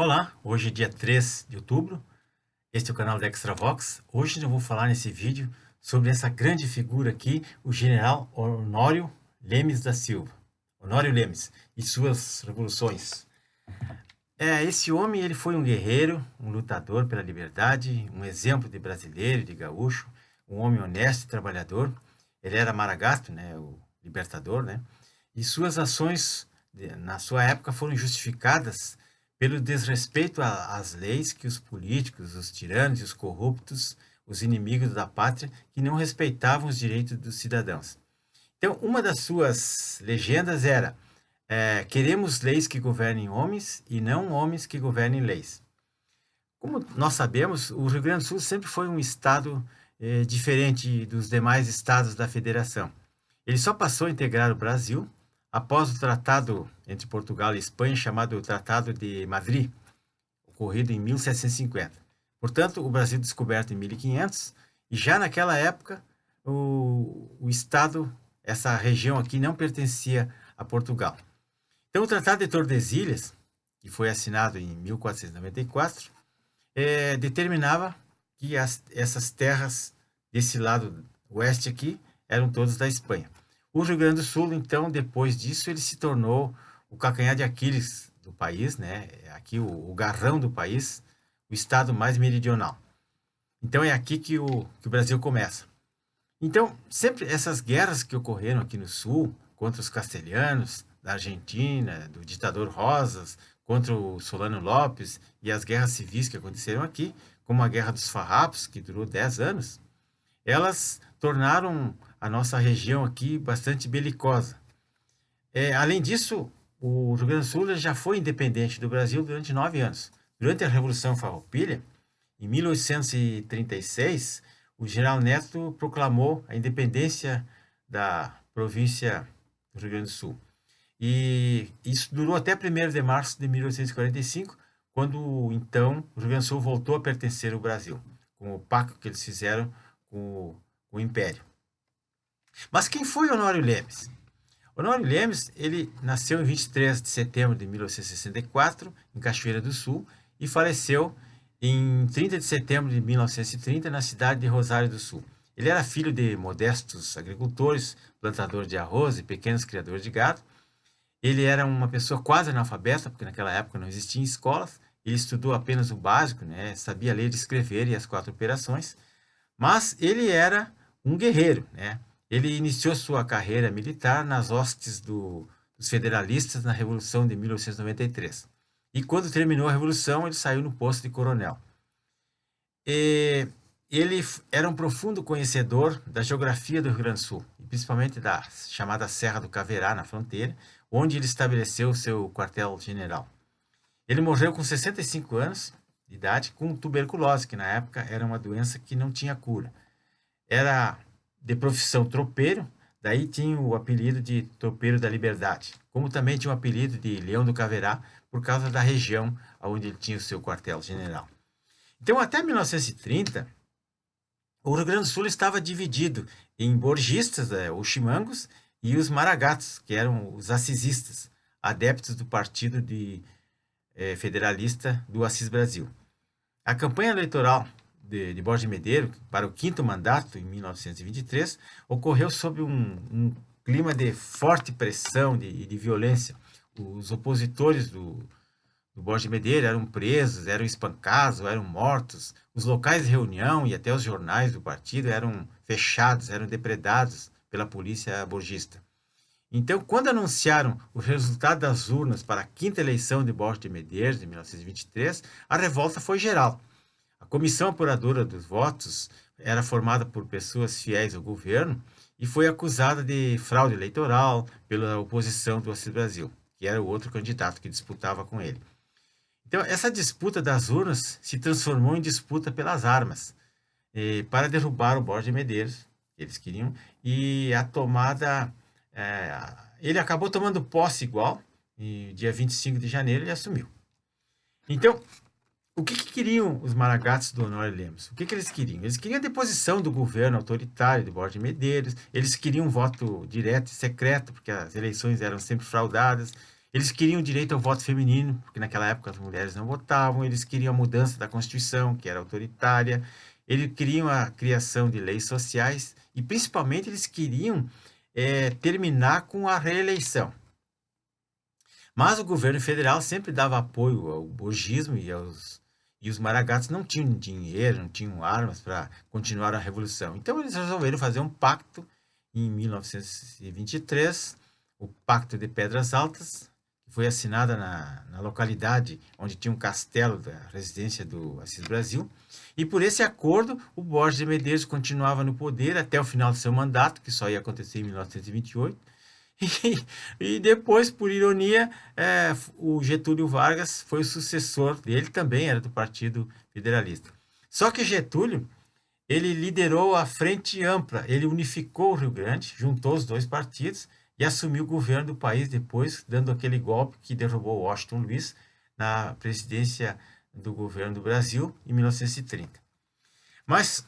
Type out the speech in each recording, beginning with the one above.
Olá, hoje é dia 3 de outubro, este é o canal da Extravox. Hoje eu vou falar nesse vídeo sobre essa grande figura aqui, o general Honório Lemes da Silva. Honório Lemes e suas revoluções. Esse homem ele foi um guerreiro, um lutador pela liberdade, um exemplo de brasileiro, de gaúcho, um homem honesto e trabalhador. Ele era maragato, né, o libertador, né? E suas ações na sua época foram justificadas pelo desrespeito às leis que os políticos, os tiranos e os corruptos, os inimigos da pátria, que não respeitavam os direitos dos cidadãos. Então, uma das suas legendas era: queremos leis que governem homens e não homens que governem leis. Como nós sabemos, o Rio Grande do Sul sempre foi um estado diferente dos demais estados da federação. Ele só passou a integrar o Brasil após o tratado entre Portugal e Espanha, chamado Tratado de Madrid, ocorrido em 1750. Portanto, o Brasil descoberto em 1500, e já naquela época o estado, essa região aqui, não pertencia a Portugal. Então, o Tratado de Tordesilhas, que foi assinado em 1494, determinava que essas terras desse lado oeste aqui eram todas da Espanha. O Rio Grande do Sul, então, depois disso, ele se tornou o calcanhar de Aquiles do país, né? Aqui o garrão do país, o estado mais meridional. Então é aqui que o Brasil começa. Então, sempre essas guerras que ocorreram aqui no Sul, contra os castelhanos, da Argentina, do ditador Rosas, contra o Solano Lopes e as guerras civis que aconteceram aqui, como a Guerra dos Farrapos, que durou 10 anos, elas tornaram a nossa região aqui bastante belicosa. Além disso, o Rio Grande do Sul já foi independente do Brasil durante 9 anos. Durante a Revolução Farroupilha, em 1836, o general Neto proclamou a independência da província do Rio Grande do Sul. E isso durou até 1º de março de 1845, quando então o Rio Grande do Sul voltou a pertencer ao Brasil, com o pacto que eles fizeram com o Império. Mas quem foi Honório Lemes? Honório Lemes, ele nasceu em 23 de setembro de 1864, em Cachoeira do Sul, e faleceu em 30 de setembro de 1930, na cidade de Rosário do Sul. Ele era filho de modestos agricultores, plantador de arroz e pequenos criadores de gado. Ele era uma pessoa quase analfabeta, porque naquela época não existiam escolas. Ele estudou apenas o básico, né? Sabia ler e escrever e as 4 operações, mas ele era um guerreiro, né? Ele iniciou sua carreira militar nas hostes dos federalistas na Revolução de 1893. E quando terminou a Revolução, ele saiu no posto de coronel. Ele era um profundo conhecedor da geografia do Rio Grande do Sul, principalmente da chamada Serra do Caverá, na fronteira, onde ele estabeleceu seu quartel-general. Ele morreu com 65 anos de idade, com tuberculose, que na época era uma doença que não tinha cura. Era de profissão tropeiro, daí tinha o apelido de Tropeiro da Liberdade, como também tinha o apelido de Leão do Caverá, por causa da região onde ele tinha o seu quartel-general. Então, até 1930, o Rio Grande do Sul estava dividido em borgistas, os chimangos, e os maragatos, que eram os assisistas, adeptos do partido federalista do Assis Brasil. A campanha eleitoral de Borges de Medeiros para o 5º mandato, em 1923, ocorreu sob um clima de forte pressão e de violência. Os opositores do Borges de Medeiros eram presos, eram espancados, eram mortos. Os locais de reunião e até os jornais do partido eram fechados, eram depredados pela polícia borgista. Então, quando anunciaram o resultado das urnas para a 5ª eleição de Borges de Medeiros, de 1923, a revolta foi geral. A comissão apuradora dos votos era formada por pessoas fiéis ao governo e foi acusada de fraude eleitoral pela oposição do Assis Brasil, que era o outro candidato que disputava com ele. Então, essa disputa das urnas se transformou em disputa pelas armas, para derrubar o Borges de Medeiros, que eles queriam, e a tomada... ele acabou tomando posse igual, e dia 25 de janeiro ele assumiu. Então, o que queriam os maragatos do Honório Lemos? O que eles queriam? Eles queriam a deposição do governo autoritário de Borges de Medeiros, eles queriam um voto direto e secreto, porque as eleições eram sempre fraudadas, Eles queriam direito ao voto feminino, porque naquela época as mulheres não votavam, eles queriam a mudança da Constituição, que era autoritária, eles queriam a criação de leis sociais e, principalmente, eles queriam terminar com a reeleição. Mas o governo federal sempre dava apoio ao borgismo e os maragatos não tinham dinheiro, não tinham armas para continuar a revolução. Então eles resolveram fazer um pacto em 1923, o Pacto de Pedras Altas, que foi assinada na localidade onde tinha um castelo da residência do Assis Brasil. E por esse acordo, o Borges de Medeiros continuava no poder até o final do seu mandato, que só ia acontecer em 1928. E depois, por ironia, o Getúlio Vargas foi o sucessor dele, também era do Partido Federalista. Só que Getúlio, ele liderou a Frente Ampla, ele unificou o Rio Grande, juntou os dois partidos e assumiu o governo do país depois, dando aquele golpe que derrubou Washington Luiz na presidência do governo do Brasil em 1930. Mas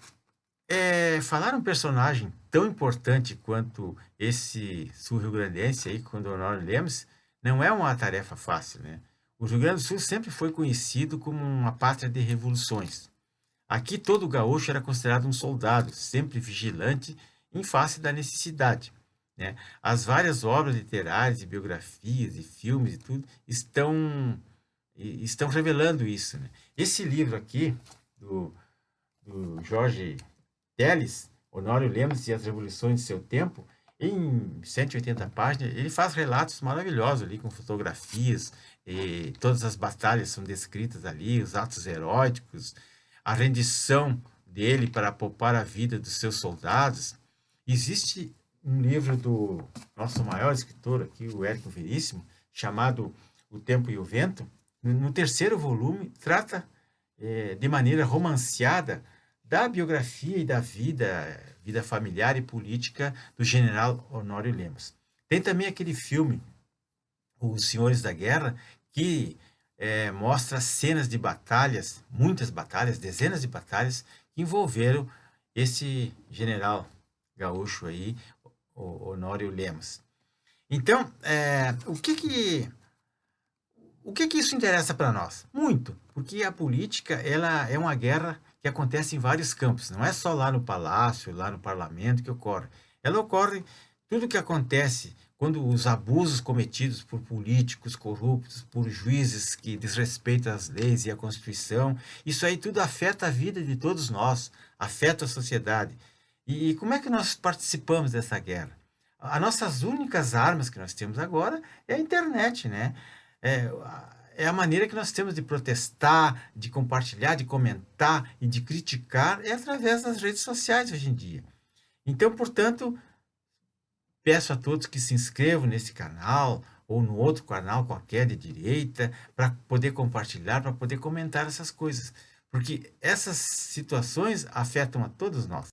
falar um personagem tão importante quanto esse sul-rio-grandense aí, quando Honório Lemos, não é uma tarefa fácil, né? O Rio Grande do Sul sempre foi conhecido como uma pátria de revoluções. Aqui todo gaúcho era considerado um soldado, sempre vigilante em face da necessidade, né? As várias obras literárias, e biografias, e filmes e tudo estão revelando isso, né? Esse livro aqui, do Jorge Teles, Honório Lemos e as Revoluções de Seu Tempo, em 180 páginas, ele faz relatos maravilhosos ali, com fotografias, e todas as batalhas são descritas ali, os atos heróicos, a rendição dele para poupar a vida dos seus soldados. Existe um livro do nosso maior escritor aqui, o Érico Veríssimo, chamado O Tempo e o Vento. No terceiro volume, trata de maneira romanceada da biografia e da vida familiar e política do general Honório Lemos. Tem também aquele filme, Os Senhores da Guerra, que mostra cenas de batalhas, muitas batalhas, dezenas de batalhas, que envolveram esse general gaúcho aí, Honório Lemos. Então, o que isso interessa para nós? Muito, porque a política ela é uma guerra que acontece em vários campos, não é só lá no palácio, lá no parlamento que ocorre. Ela ocorre, tudo que acontece quando os abusos cometidos por políticos corruptos, por juízes que desrespeitam as leis e a Constituição, isso aí tudo afeta a vida de todos nós, afeta a sociedade. E como é que nós participamos dessa guerra? As nossas únicas armas que nós temos agora é a internet, né? É, é a maneira que nós temos de protestar, de compartilhar, de comentar e de criticar é através das redes sociais hoje em dia. Então, portanto, peço a todos que se inscrevam nesse canal ou no outro canal qualquer de direita para poder compartilhar, para poder comentar essas coisas, porque essas situações afetam a todos nós.